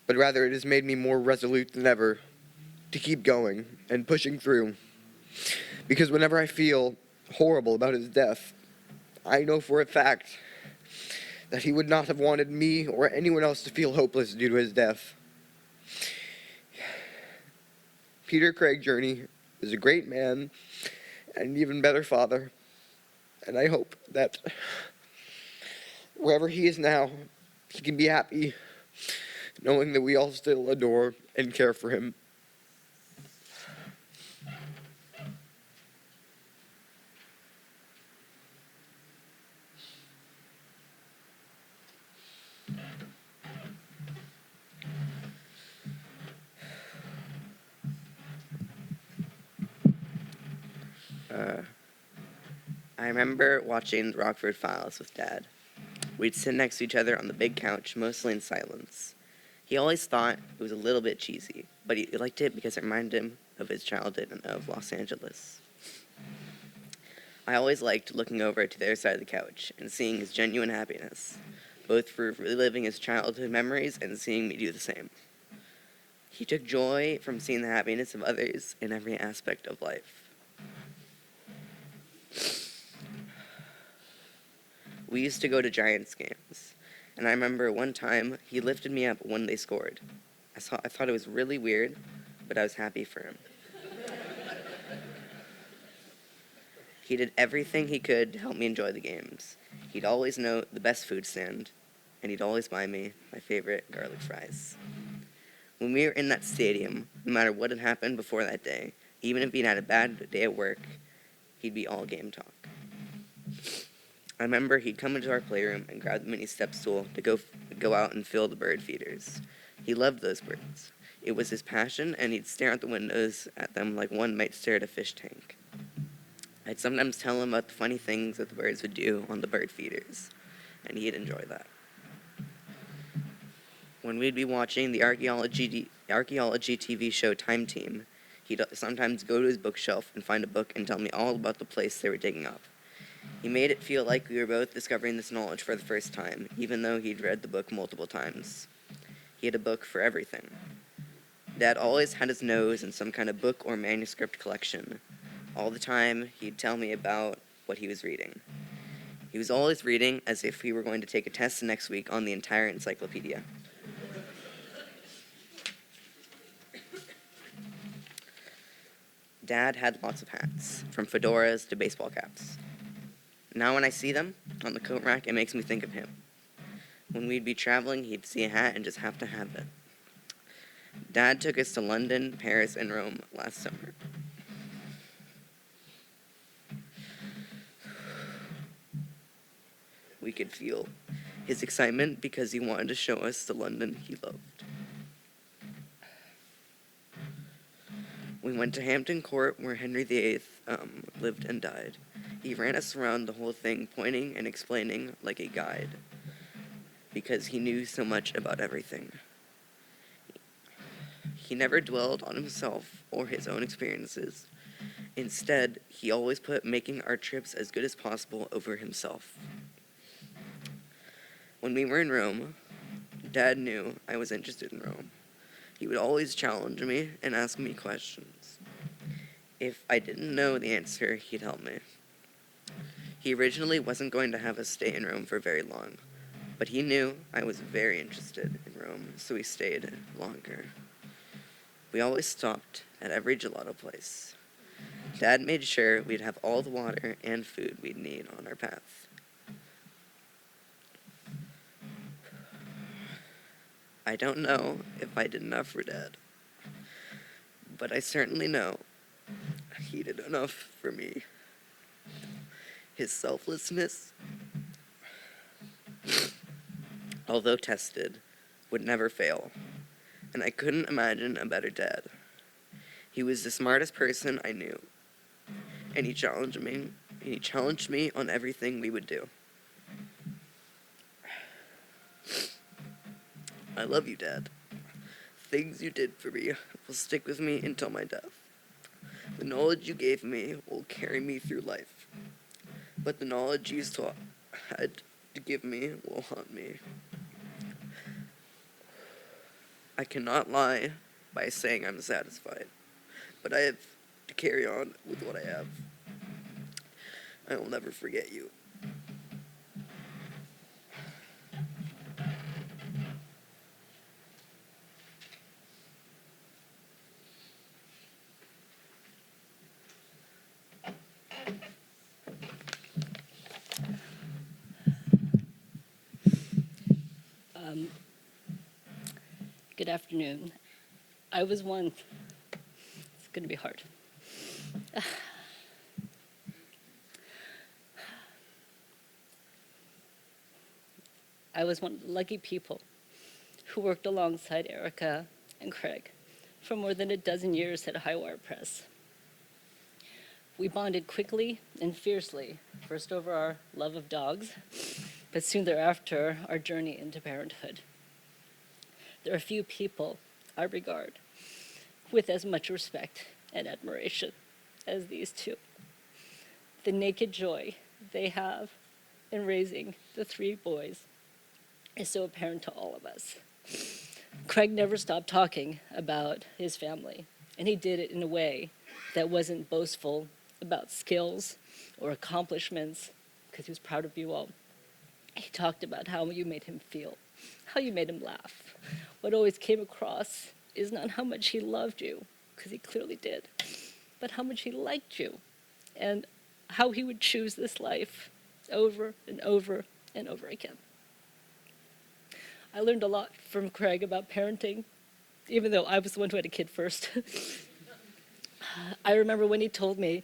but rather it has made me more resolute than ever to keep going and pushing through. Because whenever I feel horrible about his death, I know for a fact that he would not have wanted me or anyone else to feel hopeless due to his death. Peter Craig Jurney is a great man and an even better father, and I hope that wherever he is now, he can be happy knowing that we all still adore and care for him. I remember watching the Rockford Files with Dad. We'd sit next to each other on the big couch, mostly in silence. He always thought it was a little bit cheesy, but he liked it because it reminded him of his childhood and of Los Angeles. I always liked looking over to the other side of the couch and seeing his genuine happiness, both for reliving his childhood memories and seeing me do the same. He took joy from seeing the happiness of others in every aspect of life. We used to go to Giants games, and I remember one time he lifted me up when they scored. I thought it was really weird, but I was happy for him. He did everything he could to help me enjoy the games. He'd always know the best food stand, and he'd always buy me my favorite garlic fries. When we were in that stadium, no matter what had happened before that day, even if he'd had a bad day at work, he'd be all game talk. I remember he'd come into our playroom and grab the mini step stool to go out and fill the bird feeders. He loved those birds. It was his passion, and he'd stare out the windows at them like one might stare at a fish tank. I'd sometimes tell him about the funny things that the birds would do on the bird feeders, and he'd enjoy that. When we'd be watching the archaeology TV show Time Team, he'd sometimes go to his bookshelf and find a book and tell me all about the place they were digging up. He made it feel like we were both discovering this knowledge for the first time, even though he'd read the book multiple times. He had a book for everything. Dad always had his nose in some kind of book or manuscript collection. All the time, he'd tell me about what he was reading. He was always reading as if we were going to take a test next week on the entire encyclopedia. Dad had lots of hats, from fedoras to baseball caps. Now when I see them on the coat rack, it makes me think of him. When we'd be traveling, he'd see a hat and just have to have it. Dad took us to London, Paris, and Rome last summer. We could feel his excitement because he wanted to show us the London he loved. We went to Hampton Court, where Henry VIII lived and died. He ran us around the whole thing, pointing and explaining like a guide, because he knew so much about everything. He never dwelled on himself or his own experiences. Instead, he always put making our trips as good as possible over himself. When we were in Rome, Dad knew I was interested in Rome. He would always challenge me and ask me questions. If I didn't know the answer, he'd help me. He originally wasn't going to have us stay in Rome for very long, but he knew I was very interested in Rome, so we stayed longer. We always stopped at every gelato place. Dad made sure we'd have all the water and food we'd need on our path. I don't know if I did enough for Dad, but I certainly know he did enough for me. His selflessness, although tested, would never fail, and I couldn't imagine a better dad. He was the smartest person I knew, and he challenged me on everything we would do. I love you, Dad. Things you did for me will stick with me until my death. The knowledge you gave me will carry me through life, but the knowledge you had to give me will haunt me. I cannot lie by saying I'm satisfied, but I have to carry on with what I have. I will never forget you. Good afternoon. I was once, it's going to be hard. I was one of the lucky people who worked alongside Erika and Craig for more than a dozen years at Highwire Press. We bonded quickly and fiercely, first over our love of dogs, but soon thereafter, our journey into parenthood. There are few people I regard with as much respect and admiration as these two. The naked joy they have in raising the three boys is so apparent to all of us. Craig never stopped talking about his family, and he did it in a way that wasn't boastful about skills or accomplishments, because he was proud of you all. He talked about how you made him feel, how you made him laugh. What always came across is not how much he loved you, because he clearly did, but how much he liked you, and how he would choose this life over and over and over again. I learned a lot from Craig about parenting, even though I was the one who had a kid first. I remember when he told me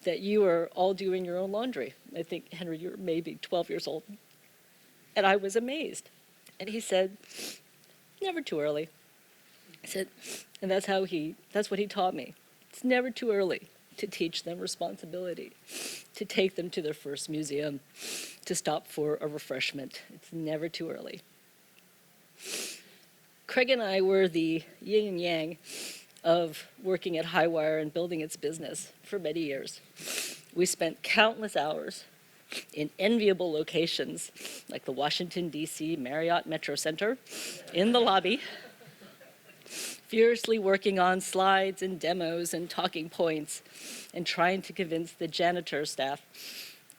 that you were all doing your own laundry. I think, Henry, you were maybe 12 years old. And I was amazed. And he said, never too early. I said, and that's what he taught me. It's never too early to teach them responsibility, to take them to their first museum, to stop for a refreshment. It's never too early. Craig and I were the yin and yang of working at Highwire and building its business for many years. We spent countless hours in enviable locations like the Washington, D.C. Marriott Metro Center, in the lobby, furiously working on slides and demos and talking points and trying to convince the janitor staff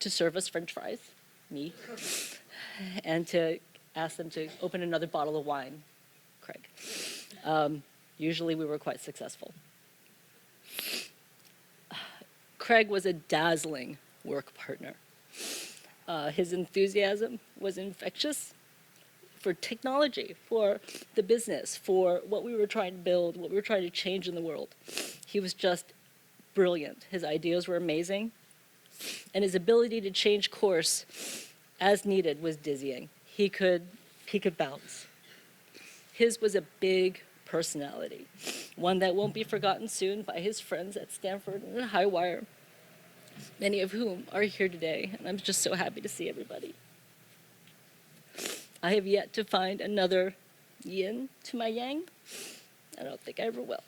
to serve us French fries me, and to ask them to open another bottle of wine, Craig. Usually we were quite successful. Craig was a dazzling work partner. His enthusiasm was infectious for technology, for the business, for what we were trying to build, what we were trying to change in the world. He was just brilliant. His ideas were amazing, and his ability to change course as needed was dizzying. He could bounce. His was a big personality, one that won't be forgotten soon by his friends at Stanford and Highwire, many of whom are here today, and I'm just so happy to see everybody. I have yet to find another yin to my yang. I don't think I ever will.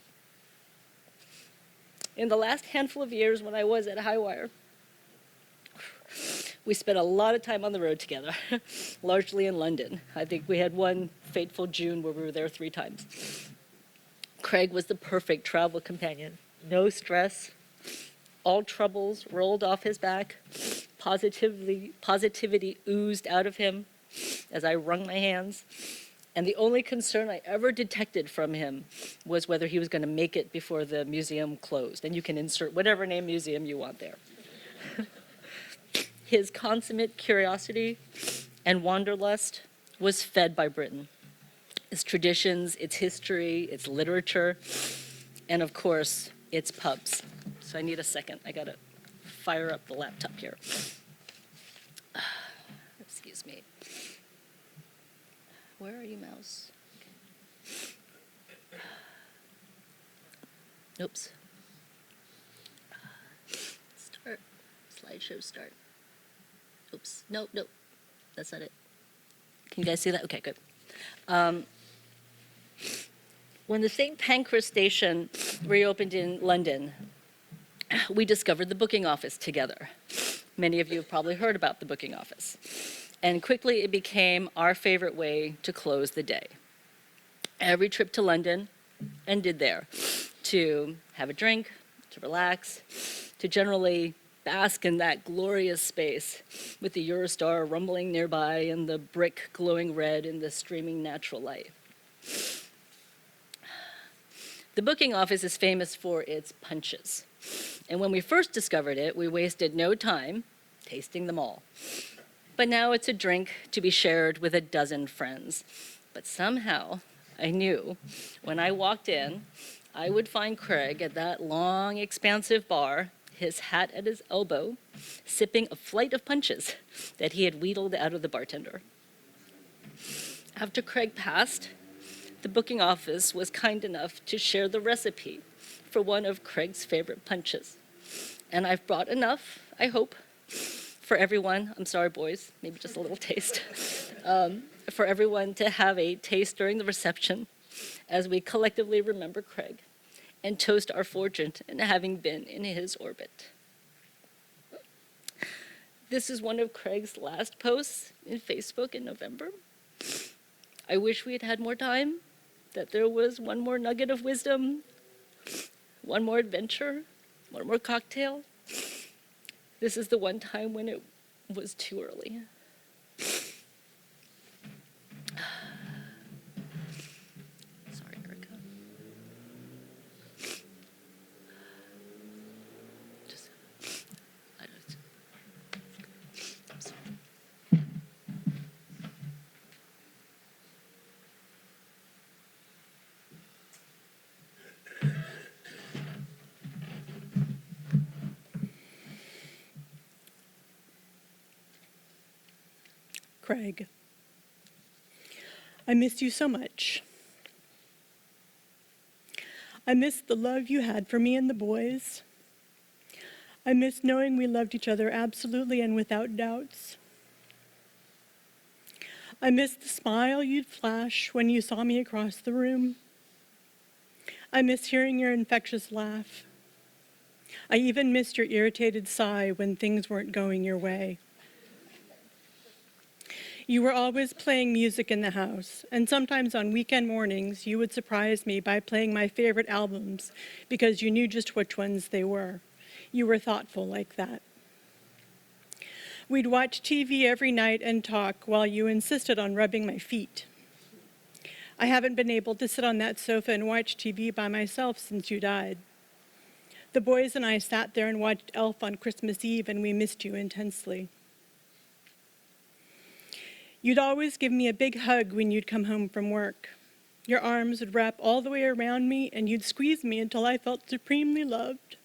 In the last handful of years when I was at Highwire, we spent a lot of time on the road together, largely in London. I think we had one fateful June where we were there 3 times. Craig was the perfect travel companion. No stress, all troubles rolled off his back, positivity oozed out of him as I wrung my hands. And the only concern I ever detected from him was whether he was going to make it before the museum closed. And you can insert whatever name museum you want there. His consummate curiosity and wanderlust was fed by Britain. Its traditions, its history, its literature, and of course, its pubs. So I need a second. I gotta fire up the laptop here. Excuse me. Where are you, mouse? Okay. Oops. Start. Slideshow start. Oops. Nope. That's not it. Can you guys see that? Okay, good. When the St. Pancras station reopened in London, we discovered the booking office together. Many of you have probably heard about the booking office. And quickly it became our favorite way to close the day. Every trip to London ended there, to have a drink, to relax, to generally bask in that glorious space with the Eurostar rumbling nearby and the brick glowing red in the streaming natural light. The booking office is famous for its punches. And when we first discovered it, we wasted no time tasting them all. But now it's a drink to be shared with a dozen friends. But somehow, I knew when I walked in, I would find Craig at that long, expansive bar, his hat at his elbow, sipping a flight of punches that he had wheedled out of the bartender. After Craig passed, the booking office was kind enough to share the recipe for one of Craig's favorite punches. And I've brought enough, I hope, for everyone. I'm sorry, boys, maybe just a little taste. For everyone to have a taste during the reception as we collectively remember Craig and toast our fortune in having been in his orbit. This is one of Craig's last posts in Facebook in November. I wish we had had more time, that there was one more nugget of wisdom, one more adventure, one more cocktail. This is the one time when it was too early. Sorry, Erika. I'm sorry. Craig, I miss you so much. I miss the love you had for me and the boys. I miss knowing we loved each other absolutely and without doubts. I miss the smile you'd flash when you saw me across the room. I miss hearing your infectious laugh. I even missed your irritated sigh when things weren't going your way. You were always playing music in the house, and sometimes on weekend mornings you would surprise me by playing my favorite albums because you knew just which ones they were. You were thoughtful like that. We'd watch TV every night and talk while you insisted on rubbing my feet. I haven't been able to sit on that sofa and watch TV by myself since you died. The boys and I sat there and watched Elf on Christmas Eve, and we missed you intensely. You'd always give me a big hug when you'd come home from work. Your arms would wrap all the way around me, and you'd squeeze me until I felt supremely loved.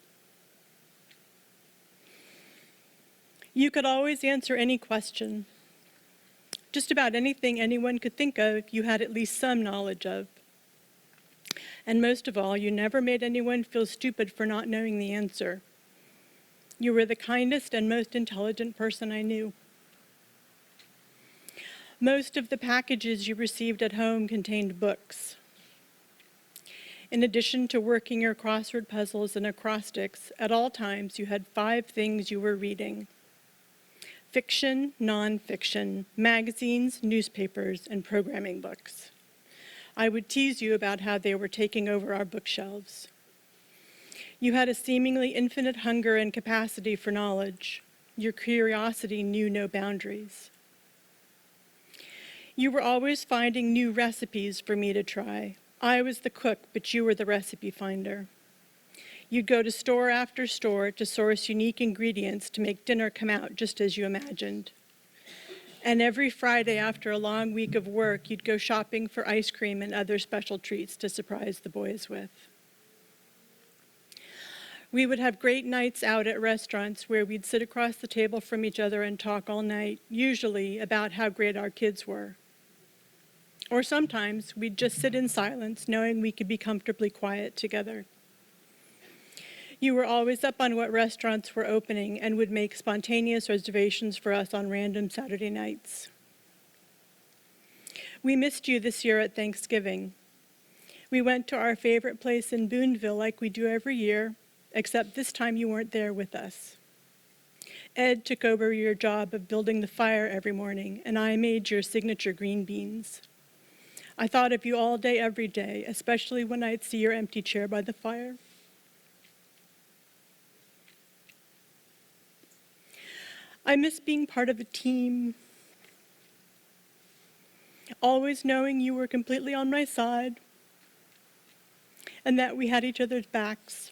You could always answer any question. Just about anything anyone could think of, you had at least some knowledge of. And most of all, you never made anyone feel stupid for not knowing the answer. You were the kindest and most intelligent person I knew. Most of the packages you received at home contained books. In addition to working your crossword puzzles and acrostics, at all times you had 5 things you were reading: fiction, nonfiction, magazines, newspapers, and programming books. I would tease you about how they were taking over our bookshelves. You had a seemingly infinite hunger and capacity for knowledge. Your curiosity knew no boundaries. You were always finding new recipes for me to try. I was the cook, but you were the recipe finder. You'd go to store after store to source unique ingredients to make dinner come out just as you imagined. And every Friday after a long week of work, you'd go shopping for ice cream and other special treats to surprise the boys with. We would have great nights out at restaurants where we'd sit across the table from each other and talk all night, usually about how great our kids were. Or sometimes we'd just sit in silence, knowing we could be comfortably quiet together. You were always up on what restaurants were opening and would make spontaneous reservations for us on random Saturday nights. We missed you this year at Thanksgiving. We went to our favorite place in Boonville like we do every year, except this time you weren't there with us. Ed took over your job of building the fire every morning, and I made your signature green beans. I thought of you all day, every day, especially when I'd see your empty chair by the fire. I miss being part of a team, always knowing you were completely on my side and that we had each other's backs.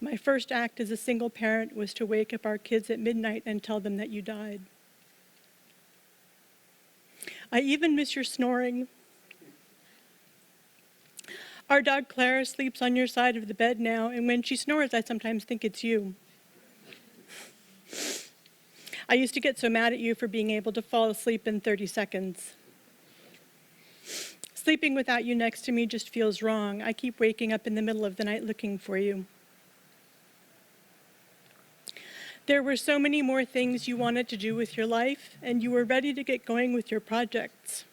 My first act as a single parent was to wake up our kids at midnight and tell them that you died. I even miss your snoring. Our dog Clara sleeps on your side of the bed now, and when she snores, I sometimes think it's you. I used to get so mad at you for being able to fall asleep in 30 seconds. Sleeping without you next to me just feels wrong. I keep waking up in the middle of the night looking for you. There were so many more things you wanted to do with your life, and you were ready to get going with your projects.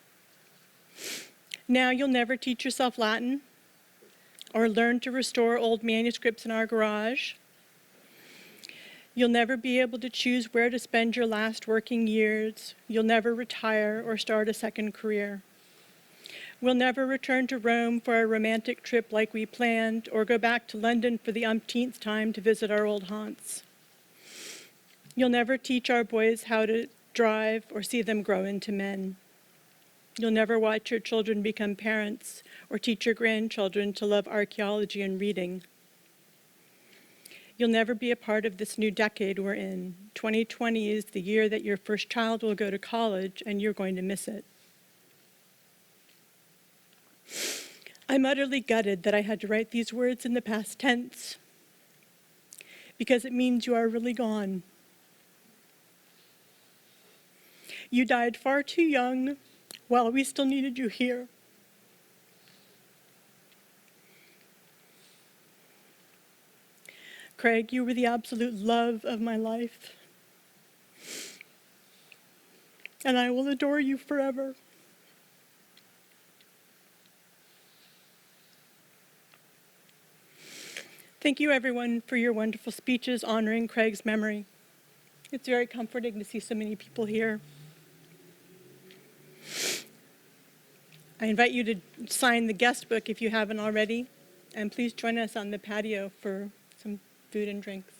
Now you'll never teach yourself Latin, or learn to restore old manuscripts in our garage. You'll never be able to choose where to spend your last working years. You'll never retire or start a second career. We'll never return to Rome for a romantic trip like we planned, or go back to London for the umpteenth time to visit our old haunts. You'll never teach our boys how to drive or see them grow into men. You'll never watch your children become parents or teach your grandchildren to love archaeology and reading. You'll never be a part of this new decade we're in. 2020 is the year that your first child will go to college, and you're going to miss it. I'm utterly gutted that I had to write these words in the past tense, because it means you are really gone. You died far too young, while we still needed you here. Craig, you were the absolute love of my life, and I will adore you forever. Thank you, everyone, for your wonderful speeches honoring Craig's memory. It's very comforting to see so many people here. I invite you to sign the guest book if you haven't already, and please join us on the patio for some food and drinks.